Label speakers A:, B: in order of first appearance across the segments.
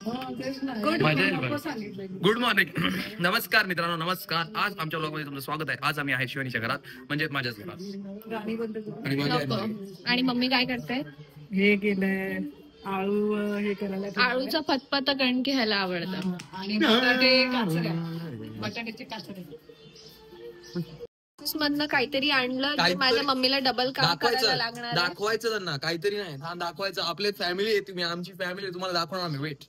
A: Good morning. नमस्कार मित्रांनो, नमस्कार. आज आमच्या ब्लॉग मध्ये तुमचं स्वागत आहे. आज आम्ही आहे शिवानीच्या घरात, म्हणजे माझ्याच घरात.
B: आणि मम्मी काय करते?
C: हे केलंय आळू, हे करायला
B: आळूचा फतफत, कारण की ह्याला आवडतं.
C: आणि बटाट्याचे काचरे
B: मधनं काहीतरी आणलं की माझ्या मम्मीला डबल काम करायला लागणार.
A: दाखवायचं त्यांना काहीतरी नाही, दाखवायचं. आपले फॅमिली आहे, तुम्ही आमची फॅमिली, तुम्हाला दाखवणार आम्ही. वेट,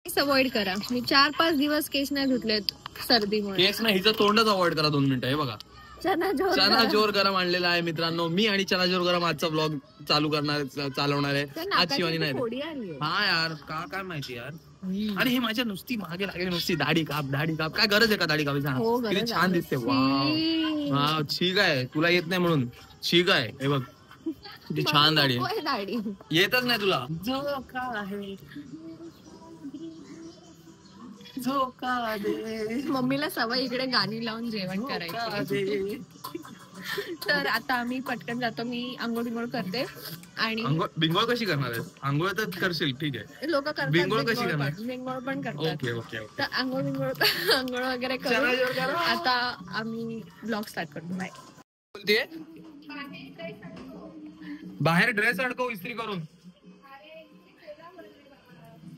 B: अवॉइड करा. मी 4-5 दिवस केस नाही धुतलेत सर्दीमुळे.
A: केस नाही, हिचं तोंडच अवॉइड करा. 2 मिनिटं. हे बघा, चना जोर गरम आणलेला आहे मित्रांनो. मी आणि चना जोर गरम आजचा ब्लॉग चालवणार आहे. आज शिवानी नाही. हा यार, काय माहिती यार. आणि हे माझ्या नुसती मागे लागेल, नुसती दाढी काप. काय गरज आहे का दाढी कापायची? किती छान दिसते. वाव, ठीक आहे. तुला येत नाही म्हणून ठीक आहे. हे बघ किती छान दाढी. येतच नाही तुला.
B: मम्मीला सवय इकडे गाणी लावून जेवण करायचं. तर आता आम्ही पटकन जातो. मी आंघोळ बिंघोळ करते. आणि
A: बिंगोळ कशी करणार आहे? आंघोळ तर करशील, ठीक आहे.
B: लोक करतात.
A: बिंगोळ कशी करणार?
B: बिंगोळ पण करतात.
A: ओके.
B: तर आंघोळ वगैरे करून आता आम्ही ब्लॉग स्टार्ट करतो. बाय.
A: बोलते बाहेर ड्रेस अडकव इस्त्री करून.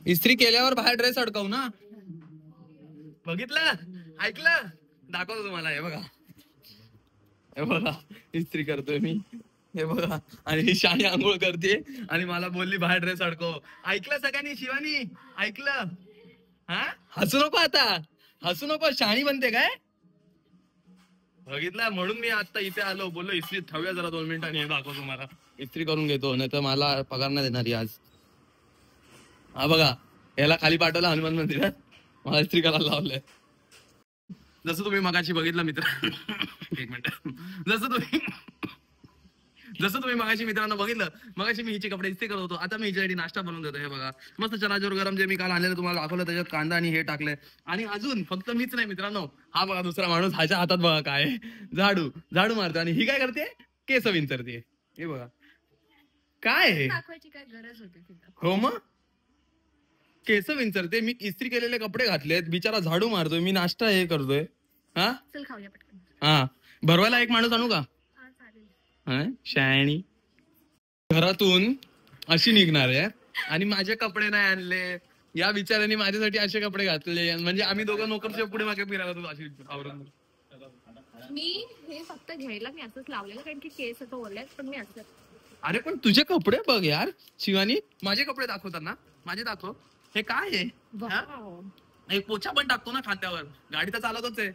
A: इस्त्री केल्यावर बाहेर ड्रेस अडकव ना. बघितलं, ऐकलं, दाखवतो तुम्हाला. हे बघा, इस्त्री करतोय मी. हे बघा, आणि ही शाणी आंघोळ करते आणि मला बोलली बाहेर ड्रेस अडकव. ऐकलं सगळ्यांनी? शिवानी ऐकलं? हा, हसू नको आता, हसू नको. शाणी बनते काय? बघितलं, म्हणून मी आता इथे आलो. बोललो इस्त्री ठेवूया जरा 2 मिनिटांनी. हे दाखवतो तुम्हाला. इस्त्री करून घेतो, नाही तर मला पगार नाही देणार आज. हा बघा, याला खाली पाठवलं हनुमान मंदिरात, मला इस्त्री करायला लावलंय. जसं तुम्ही मगाशी बघितलं मित्र. एक मिनिट. जसं तुम्ही मगाशी मित्रांनो बघितलं, मगाशी मी हिचे कपडे इस्त्री करत होतो. आता मी हिच्यासाठी नाश्ता बनवून देतो. हे बघा, मस्त चना जोर गरम जे मी काल आणलेलं तुम्हाला दाखवलं, त्याच्यात कांदा आणि हे टाकलंय. आणि अजून फक्त मीच नाही मित्रांनो, हा बघा दुसरा माणूस, ह्याच्या हातात बघा काय, झाडू मारतो. आणि ही काय करते? केस विंचरते. हे बघा काय
B: दाखवायची काय गरज होती?
A: हो मग, केस विंचरते. मी इस्त्री केलेले कपडे घातलेत, बिचारा झाडू मारतोय, मी नाश्ता हे करतोय. हा,
B: चल खाऊया पटकन.
A: हा, भरवायला एक माणूस आणू का? शायणी घरातून अशी निघणार आहे आणि माझे कपडे नाही आणले. या बिचाऱ्यांनी माझ्यासाठी असे कपडे घातले, म्हणजे आम्ही दोघं नोकरच्या पुढे मागे फिरायला अशी आवरून.
B: मी हे फक्त घ्यायला मी असंच लावलेलं, कारण की केस आता ओरल्यात. पण मी असं,
A: अरे पण तुझे कपडे बघ यार शिवानी. माझे कपडे दाखवतात ना, माझे दाखव. हे काय आहे? एक पोछा पण टाकतो ना खांद्यावर. गाडी तर चालतच आहे.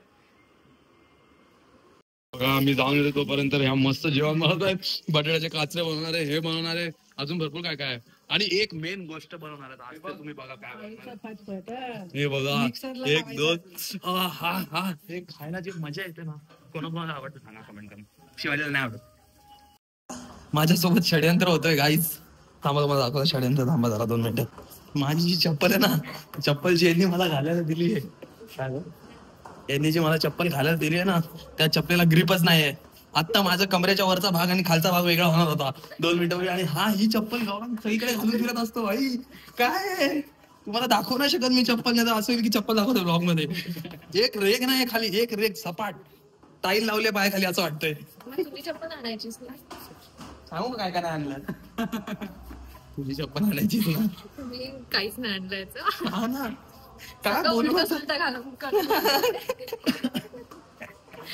A: मी जाऊन येतो तोपर्यंत ह्या मस्त जेवण बनवत आहेत. बटाट्याचे काचरे बनवणार आहे, हे बनवणार आहे, अजून भरपूर काय काय. आणि एक मेन गोष्ट बनवणार आहे आज. तुम्ही बघा काय. हे बघा, 1 2 हा हे खायला जी मजा येते ना, कोणाकोणाला आवडतं सांगा कमेंट करून. शिवाजीला नाही आवडत. माझ्यासोबत षड्यंत्र होतोय गाईज. थांबा, मला दाखवतो षड्यंत्र. थांबा जरा 2 मिनिटं. माझी जी चप्पल आहे ना, चप्पलची यांनी मला घालायला दिली आहे. यांनी जी मला चप्पल घालायला दिली आहे ना, त्या चप्पलेला ग्रिपच नाहीये. आता माझा कमरेच्या वरचा भाग आणि खालचा भाग वेगळा होणार होता 2 मिनिटांपूर्वी. आणि ही चप्पल गावरान सगळीकडे घालून फिरत असतो. भाई काय, तुम्हाला दाखवू नाही शकत मी चप्पल. नाही तर असं होईल की चप्पल दाखवतो ब्लॉग मध्ये. एक रेग नाही खाली, एक रेग सपाट टाईल लावले पाय खाली, असं वाटतंय.
B: तुझी चप्पल आणायचीच ना.
A: सांगू का काय नाही आणलं? तुझी चप्पल आणायची ना.
B: तुम्ही काहीच नाही आणलं.
A: हा ना, काय बोलू.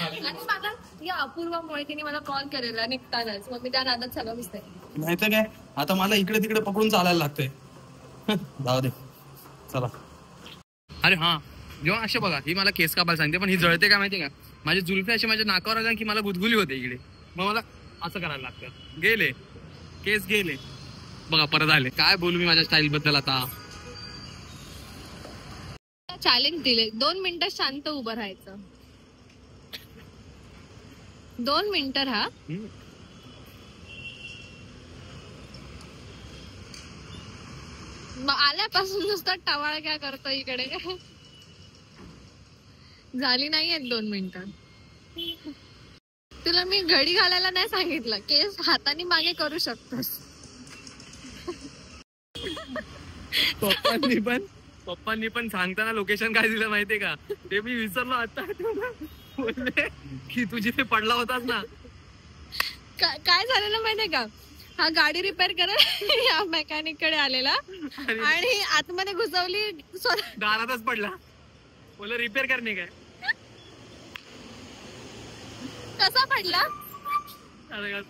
B: आणि मला या अपूर्वामुळे तिने मला कॉल केलेला निघतानाच. मग मी त्या नादात सगळं विसरले.
A: नाही तर काय, आता मला इकडे तिकडे पकडून चालायला लागतंय. जाऊ दे, चला. अरे हा, जेव्हा असे बघा, ही मला केस कापायला सांगते, पण ही जळते काय माहिती का? माझी जुल्फे अशी माझ्या नाकावर आल्या की मला गुदगुली होते इकडे. मग मला असं करायला लागतं. गेले केस, गेले बघा, परत आले. काय बोलू मी माझ्या स्टाईल बद्दल आता.
B: चॅलेंज दिले, 2 मिनिटं शांत उभं राहायचं. 2 मिनिटं राहा. आल्यापासून नुसता टवाळ काय करतो इकडे. झाली नाहीये 2 मिनिटं. तुला मी घडी घालायला नाही सांगितलं, केस हाताने मागे करू शकतोस.
A: पप्पांनी पण सांगताना लोकेशन काय दिलं माहितीये का, ते मी विसरलो आता. बोलले की तू जिथे पडला होतास ना,
B: काय झालेलं माहितीये का, हा गाडी रिपेअर करायला या मेकॅनिक कडे आलेला आणि आतमध्ये घुसवली,
A: दारातच पडला. बोल रिपेअर करणे काय.
B: कसा पडला.
A: अरे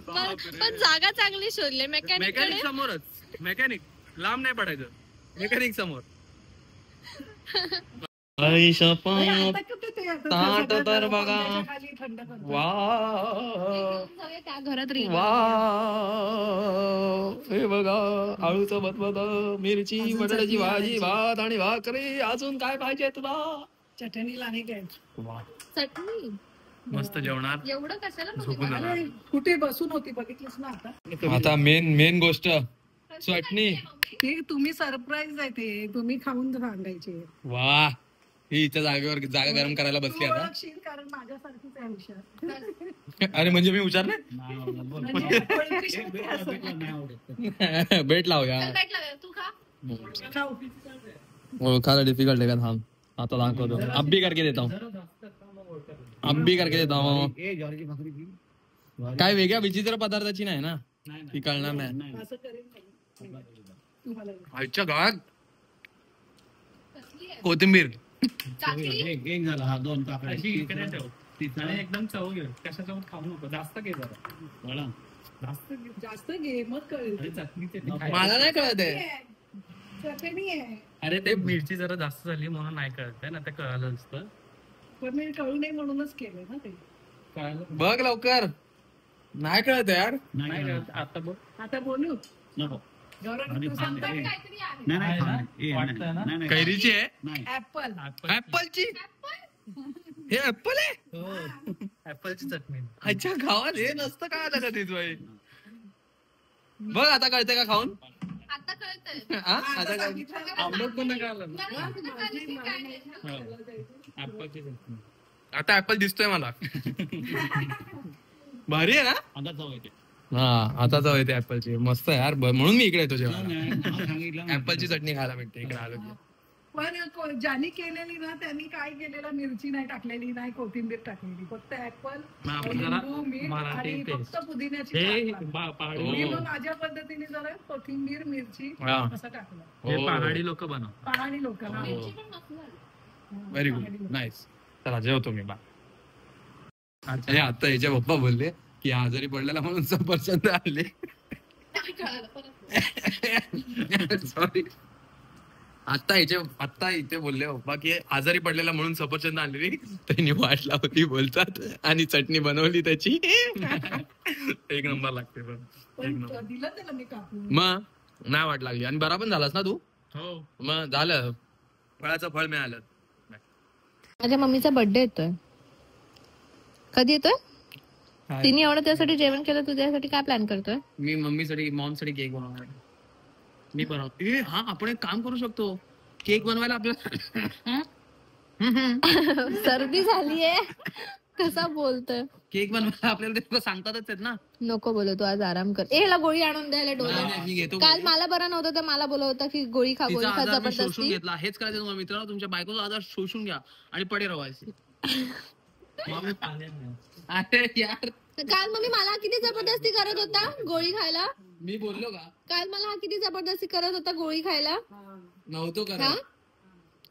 B: पण जागा चांगली शोधले मेकॅनिक
A: समोरच. मेकॅनिक लांब नाही पडायचं, मेकॅनिक समोर. ताट तर बघा,
B: त्या घरात
A: हे बघा आळूचं बदबद, मिरची, बटाट्याची भाजी, भात आणि भाकरी. अजून काय पाहिजे तुला.
C: चटणी लाने काय
B: चटणी
A: मस्त जेवणार.
B: एवढं कशाला
A: झोपून जाणार.
C: कुठे बसून होती बघितलीस ना आता.
A: आता मेन गोष्ट चटणी.
C: ते तुम्ही सरप्राईज आहे, ते तुम्ही खाऊन सांगायचे.
A: वा, ही इथं जागेवर जागा गरम करायला बसली आता.
C: ओळखशील कारण माझ्यासारखीच आहे हुशार.
A: अरे म्हणजे मी विचार नाही.
C: म्हणजे ओळखू शकते असं.
A: भेट लावूया.
B: तू खा.
C: खाऊ.
A: ओळखायला डिफिकल्ट आहे का. थांब आता दाखवतो. अब्बी करके देता हूँ, अब्बी करके देता हूँ. काय वेगळ्या विचित्र पदार्थाची नाही ना, ती कळणार नाही.
C: असं करेन तुम्हाला.
A: आजच्या गावात कोथिंबीर
D: एकदम चव घे, कशासोबत खाऊ नको, जास्त घे जरा.
C: जास्त घे मग कळेल.
A: मला नाही कळत आहे.
C: चटणी आहे.
D: अरे ते मिरची जरा जास्त झाली म्हणून नाही कळत आहे ना, ते कळालं असतं.
C: पण मी कळू नये म्हणूनच केलं ना ते.
D: कळालं
A: बघ लवकर. नाही कळत यार.
D: नाही कळत. आता बघ.
C: आता बोलू
D: नको.
C: गौरव तू सांगता
B: काहीतरी आहे.
A: कैरीची आहे.
C: ऍपल.
A: ऍपलची. हे ऍपल आहे.
D: ऍपलची चटणी.
A: अच्छा गावात हे नसतं काय आलं का तिथं. बघ आता कळतंय का खाऊन.
B: आता कळतंय.
A: हा? आता कळतंय.
D: आंबट पण नाही कळालं.
B: मला
D: ऍपलची चटणी.
A: आता ऍपल दिसतोय मला. भारी आहे ना.
D: आता चव येते.
A: हा आता जाऊ येते ऍपलची. मस्त आहे यार. म्हणून मी इकडे येतो जेव्हा ऍपलची चटणी खायला भेटते इकडे आलो की.
C: पण ज्यांनी केलेली ना त्यांनी काय केलेलं, मिरची नाही टाकलेली, नाही कोथिंबीर टाकलेली, फक्त ऍपल,
D: आपण जरा
C: लिंबू, मीठ
D: मराठी
C: आणि
D: taste.
C: फक्त पुदिन्याची
D: हे
C: चाट टाकली.
D: पहाडी
C: मी मग माझ्या पद्धतीने जरा कोथिंबीर, मिरची
A: हा.
C: असं टाकलं.
D: हे पहाडी लोक बनव.
C: पहाडी लोकांना
A: व्हेरी गुड, नाईस. चला जेवतो मी. हे आता याच्या पप्पा बोलले की आजारी पडलेला म्हणून सफरचंद आले. सॉरी. आता इथे बोलले पप्पा की आजारी पडलेला म्हणून सफरचंद आणलेली. त्यांनी वाट लावली बोलतात आणि चटणी बनवली त्याची. एक नंबर लागते.
C: पण दिलं त्याला मी कापून.
A: मग नाही वाट लागली आणि बरा पण झालास ना तू.
D: हो.
A: मग झालं, फळाचं फळ मिळालं.
B: माझ्या मम्मीचा बर्थडे येतोय. कधी येतोय. तिने एवढं त्यासाठी जेवण केलं, तू त्यासाठी काय प्लॅन करतोय.
A: मी मम्मीसाठी मॉमसाठी केक बनवणार आहे. मी बनवतो. हा आपण एक काम करू शकतो. केक बनवायला आपल्याला
B: सर्दी झालीये. कसा बोलतोय.
A: केक बनवायला आपल्याला ते सांगतातच आहेत ना.
B: नको बोलू, तू आज आराम कर. ह्याला गोळी आणून द्यायला
A: नाही,
B: डोळे.
A: मी घेतो.
B: काल मला बरं नव्हतं तर मला बोलत होता की गोळी खा, गोळी
A: तिचा
B: खा
A: आजार मी शोषून
B: जबरदस्ती.
A: घेतला. हेच करायचं तुम्हाला मित्रांनो. तुमच्या बायकोचा आजार शोषून घ्या आणि पडे रवायचे. अरे यार,
B: काल मम्मी मला किती जबरदस्ती करत होता गोळी खायला.
A: मी बोललो का.
B: काल मला हा किती जबरदस्ती करत होता गोळी खायला.
A: नव्हतो
B: हा
A: करा.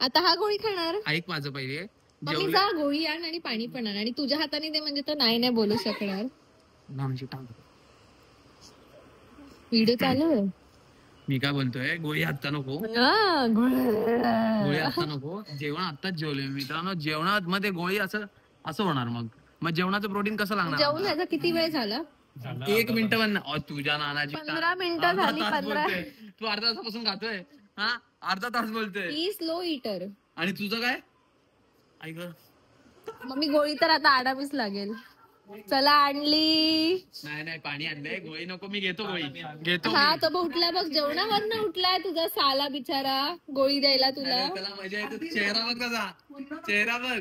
B: आता हा गोळी खाणार.
A: ऐक माझं पहिले.
B: मम्मी जा गोळी आण आणि पाणी पण आण आणि तुझ्या हाताने दे म्हणजे तर नाही बोलू शकणार. व्हिडिओ चालू आहे.
A: मी काय बोलतोय, गोळी हाता नको.
B: हा,
A: गोळी आता नको. जेवण आताच जेवले मित्रांनो. जेवणात मध्ये गोळी असं होणार. मग जेवणाचं प्रोटीन कसं लागणार.
B: जेवून याचा किती वेळ झाला.
A: 1 मिनिट पण. तुझ्या नानाची
B: 15 मिनिटं झाली. 15.
A: तू अर्धा तासापासून खातोय. हा अर्धा तास बोलतोय.
B: ही स्लो इटर.
A: आणि तुझं काय. ऐक
B: मम्मी गोळी तर आता आणावीच लागेल. चला आणली.
A: नाही पाणी आणलंय. गोळी नको. मी घेतो गोळी. घेतो.
B: हा तो बघ उठला बघ. जेवणावरनं उठलाय तुझा साला बिचारा गोळी द्यायला तुला.
A: त्याला मजा येते. चेहरा बघ कसा. चेहरा बघ.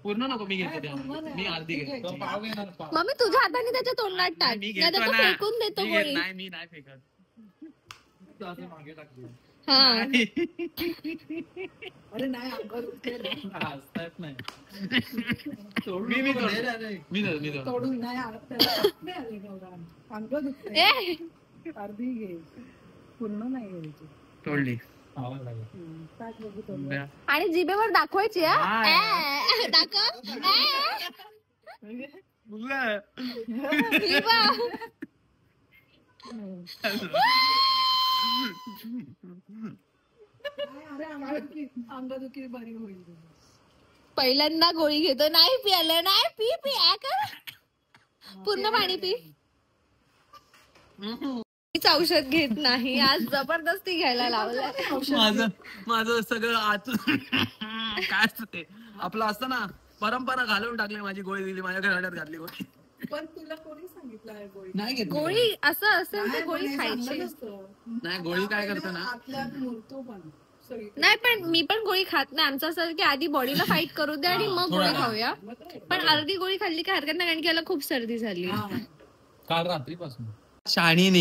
A: पूर्ण नको, मी घेतो त्या. मी अर्धी घेतो.
B: मम्मी तुझ्या हाताने त्याच्या तोंडात टाक,
A: मी
B: नाही तर
A: घेतो
B: तो
A: ना.
B: फेकून देतो
A: मी
B: गोळी.
A: नाही, मी नाही फेकत.
B: हा
C: अरे नाही अंगावर उठेल.
A: मी देतो.
C: तोडून नाही त्याला नाही आले गौरा. अंग दुखते.
B: ए
C: अर्धी घे, पूर्ण नाही घ्यायची.
A: तोडली.
C: टाक बघू तोडून.
B: आणि जिभेवर दाखवायची हा. ए, दाखव. ए, ही बघ.
C: अरे अंगदुखी बरी होईल.
B: पहिल्यांदा गोळी घेतो, नाही पियालं, नाही पी पी आ कर. पूर्ण पाणी पी. मीच औषध घेत नाही, आज जबरदस्ती घ्यायला लावलं.
A: माझं सगळं आत काय असतं ते आपलं असतं ना, परंपरा घालवून टाकली. माझी गोळी दिली, माझ्या घराण्यात घातली गोळी.
C: पण तुला कोणी सांगितलं आहे गोळी?
A: नाही घेत
B: गोळी असं असेल तर
C: नाही,
B: गोळी
C: पण हे
B: खायची
C: चांगलं नसतं.
A: नाही, गोळी काय करतं ना,
C: आतल्यात मुरतो पण सगळीकडे.
B: नाही. पण मी पण गोळी खात नाही. आमचं असं की आधी बॉडीला फाईट करू दे आणि मग गोळी खाऊया. पण अर्धी गोळी खाल्ली की हरकत नाही, कारण की याला खूप सर्दी झाली.
D: काल रात्रीपासून
A: शाणीने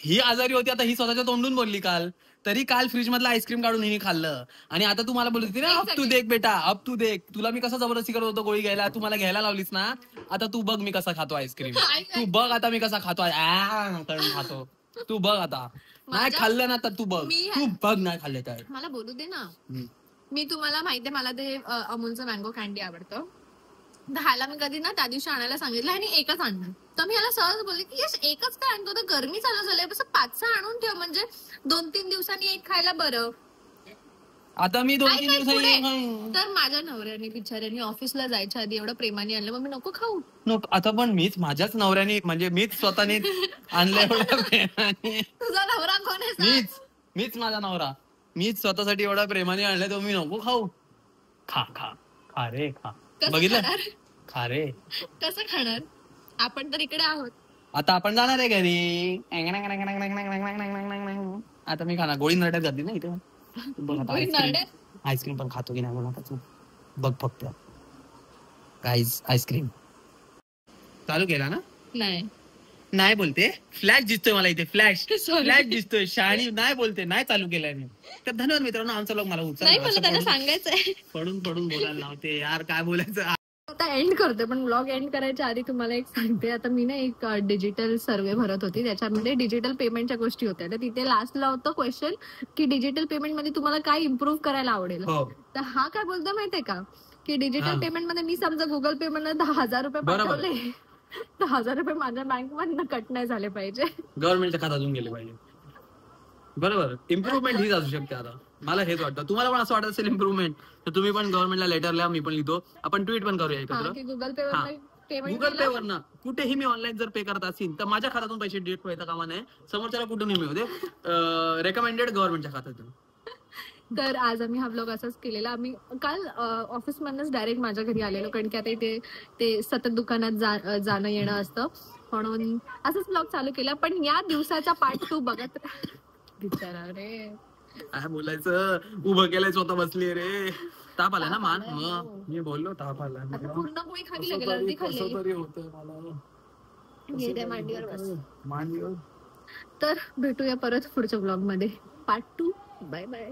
A: ही आजारी होती, आता ही स्वतःच्या तोंडून बोलली काल. तरी काल फ्रीज मधलं आईस्क्रीम काढून हिने खाल्लं. आणि आता तू मला बोलत होती ना, अब तू देख बेटा, अब तू देख. तुला मी कसं जबरदस्ती करत होतो गोळी घ्यायला, तू मला घ्यायला लावलीस ना. आता तू बघ मी कसा खातो आईस्क्रीम. तू बघ आता मी कसा खातो करून खातो. तू बघ आता. नाही खाल्लं ना तर तू बघ. तू बघ नाही खाल्लं तर.
B: मला बोलू दे ना. मी तुम्हाला माहितीये मला ते अमूलचं मँगो कॅन्डी आवडतं. तर ह्याला मी कधी ना त्या दिवशी आणायला सांगितलं आणि एकच आणलं. तर मी ह्याला सहज बोलले की यश एकच काय आणतो, तर गरमी चालू झाली, बस 5-6 आणून ठेव, म्हणजे 2-3 दिवसांनी एक खायला बरं.
A: आता मी 2-3
B: ऐक, पुढे.
A: दिवसांनी
B: तर माझ्या नवऱ्याने बिचाऱ्याने ऑफिसला जायच्या आधी एवढं प्रेमाने आणलं, मग मी नको खाऊ.
A: नको. आता पण मीच माझ्याच नवऱ्याने, म्हणजे मीच स्वतःने आणलं एवढ्या प्रेमाने.
B: तुझा नवरा कोण आहे सांग?
A: मीच माझा नवरा. मीच स्वतःसाठी एवढ्या प्रेमाने आणलं, तर मी नको खाऊ. खा खा खा रे खा.
B: कसं
A: बघितलं
B: खाणार?
A: खा रे.
B: कसं खाणार? आपण तर इकडे आहोत.
A: आता आपण जाणार आहे घरी. आता मी खाणार. गोळी नरड्यात घातली ना इथे. बघ आता
B: गोळी नरड्यात?
A: आईस्क्रीम पण खातो की नाही म्हणून आता तू बघ फक्त. गाईज आईस्क्रीम चालू केला ना. नाही बोलते. फ्लॅश दिसतोय मला इथे. फ्लॅश दिसतोय. शाणी नाही बोलते. नाही चालू केलाय मी. तर धन्यवाद मित्रांनो. आमचा लोक मला
B: नाही, मला त्यांना सांगायचंय.
A: पडून बोलायला लावते यार. काय बोलायचं.
B: आता एंड करते, पण ब्लॉग एंड करायच्या आधी तुम्हाला एक सांगते. आता मी ना एक डिजिटल सर्वे भरत होती, त्याच्यामध्ये डिजिटल पेमेंटच्या गोष्टी होत्या. तर तिथे लास्टला होतं क्वेश्चन की डिजिटल पेमेंट मध्ये तुम्हाला काय इम्प्रूव्ह करायला आवडेल. तर हा काय बोलतो माहितीये का, की डिजिटल पेमेंट मध्ये मी समजा गुगल पे मधून 10,000 रुपये पाठवले, 10,000 रुपये माझ्या बँक मधनं कट नाही झाले पाहिजे.
A: गव्हर्नमेंटच्या खात्यात अजून गेले पाहिजे. बरोबर. इम्प्रुव्हमेंट हीच असू शकते. आता मला हेच वाटतं. तुम्हाला पण असं वाटत असेल इम्प्रुव्हमेंट, तर तुम्ही पण गव्हर्नमेंटला लेटर लिहा. मी पण लिहितो. आपण ट्विट पण करूया एकत्र.
B: गुगल पे वर पेमेंट
A: गुगल पे वरनं कुठेही मी ऑनलाईन जर पे करत असेल तर माझ्या खात्यातून पैसे डिलीट व्हायचा कामा नाही. समोरच्याला कुठूनही मिळू दे. रेकमेंडेड गव्हर्नमेंटच्या खात्यातून.
B: तर आज आम्ही हा ब्लॉग असाच केलेला. आम्ही काल ऑफिस मधनच डायरेक्ट माझ्या घरी आलेलो, कारण की आता इथे ते सतत दुकानात जाणं येणं असतं, म्हणून असंच ब्लॉग चालू केला. पण या दिवसाचा पार्ट 2 बघत बिचारा रे.
A: काय बोलायचं. उभं केलंय स्वतः बसली रे. ताप आला ना मान. मी बोललो ताप आला.
B: आता पूर्ण गोळी खावी लागेल, अर्धी खाल्लेली.
A: तरी होतंय मला.
B: घे त्या मांडीवर बस.
A: मांडीवर.
B: तर भेटूया परत पुढच्या ब्लॉग मध्ये, पार्ट 2. Bye bye.